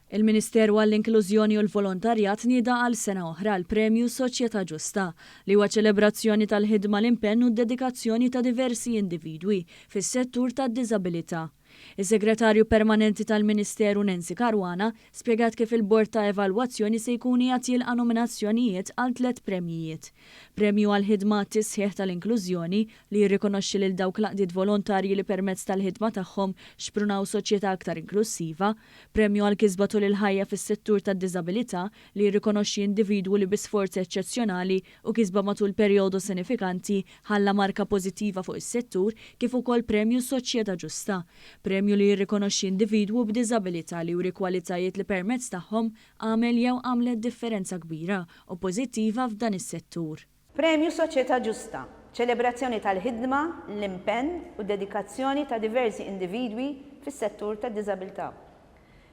Il-Ministeru għall-Inklużjoni u l-Volontarjat tnieda għal sena oħra l-Premju Soċjetà Ġusta li huwa ċelebrazzjoni tal-ħidma, l-impenn u d-dedikazzjoni ta' diversi individwi fis-settur tad-diżabbilità. Is-Segretarju Permanenti tal-Ministeru Nancy Caruana spjegat kif il-Bord ta' Evalwazzjoni se jkun jagħti jilqa' nominazzjonijiet għal 3 premjijiet. Premju għall-ħidma għat-Tisħiħ tal-Inklużjoni li jirrikonoxxi lil dawk l-għaqdiet volontarji li permezz tal-ħidma tagħhom xprunaw soċjetà aktar inklusiva, premju għall-kisba tul il-ħajja fis-settur tad-diżabbilità li jirrikonoxxi individwu li bi sforzi eċċezzjonali u kisba matul perjodu sinifikanti ħalla marka pożittiva fuq is-settur, kif ukoll Premju Soċjetà Ġusta. Premju li jirrikonoxxi individwu b'diżabilità li juri kwalitajiet li permezz tagħhom għamel jew għamlet differenza kbira u pożittiva f'dan is-settur. Premju Soċjetà Ġusta, ċelebrazzjoni tal-ħidma, l-impenn u d-dedikazzjoni ta' diversi individwi fis-settur tad-diżabbiltà.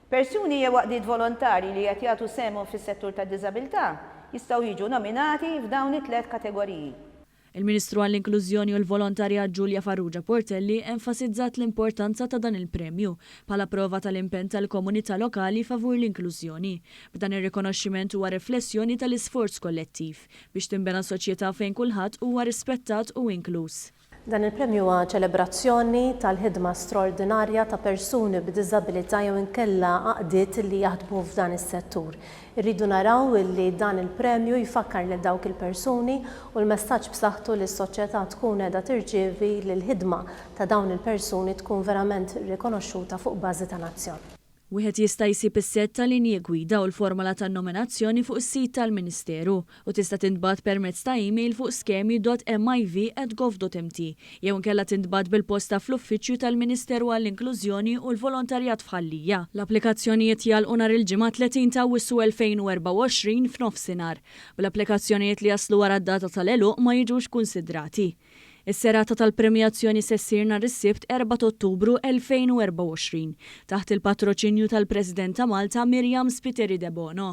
Persuni jew għaqdiet volontarji li qed jagħtu semhom fis-settur tad-diżabbiltà jistgħu jiġu nominati f'dawn it-3 kategoriji. Il-Ministru għall-Inklużjoni u l-Volontarjat Portelli enfasizzat l-importanza ta' dan il-premju bħala prova tal-impenn tal-komunità lokali favur l-inklużjoni. B'dan ir-rikonoxximent huwa riflessjoni tal-isforz kollettiv biex tinbena soċjetà fejn kulħadd huwa rispettat u inkluż. Dan il-premju huwa ċelebrazzjoni tal-ħidma straordinarja ta' persuni b'diżabilità jew inkella għaqdiet li jaħdmu f'dan is-settur. Irridu naraw li dan il-premju jfakkar lil dawk il-persuni u l-messaġġ b'saħħtu li s-soċjetà tkun qiegħda tirċievi li l-ħidma ta' dawn il-persuni tkun verament rikonoxxuta fuq bażi ta' nazzjon. Wieħed jista' jsib is-set tal-linji gwida u l-formola tan-nominazzjoni fuq is-sit tal-Ministeru u tista' tintbagħat permezz ta' email fuq skemi.miv@gov.mt jew inkella tintbagħat bil-posta fl-uffiċċju tal-Ministeru għall-Inklużjoni u l-Volontarjat f'Ħallija. L-applikazzjonijiet jgħalqu nhar il-ġimgħa 30 ta' Awwissu 2024 f'nofsinhar. Bl-applikazzjonijiet li jaslu wara d-data tal-għeluq ma jiġux kunsidrati. Is-serata tal-premjazzjoni se ssir nhar is-Sibt 4 Ottubru 2024 taħt il-patroċinju tal-President ta' Malta Mirjam Spiteri de Bono.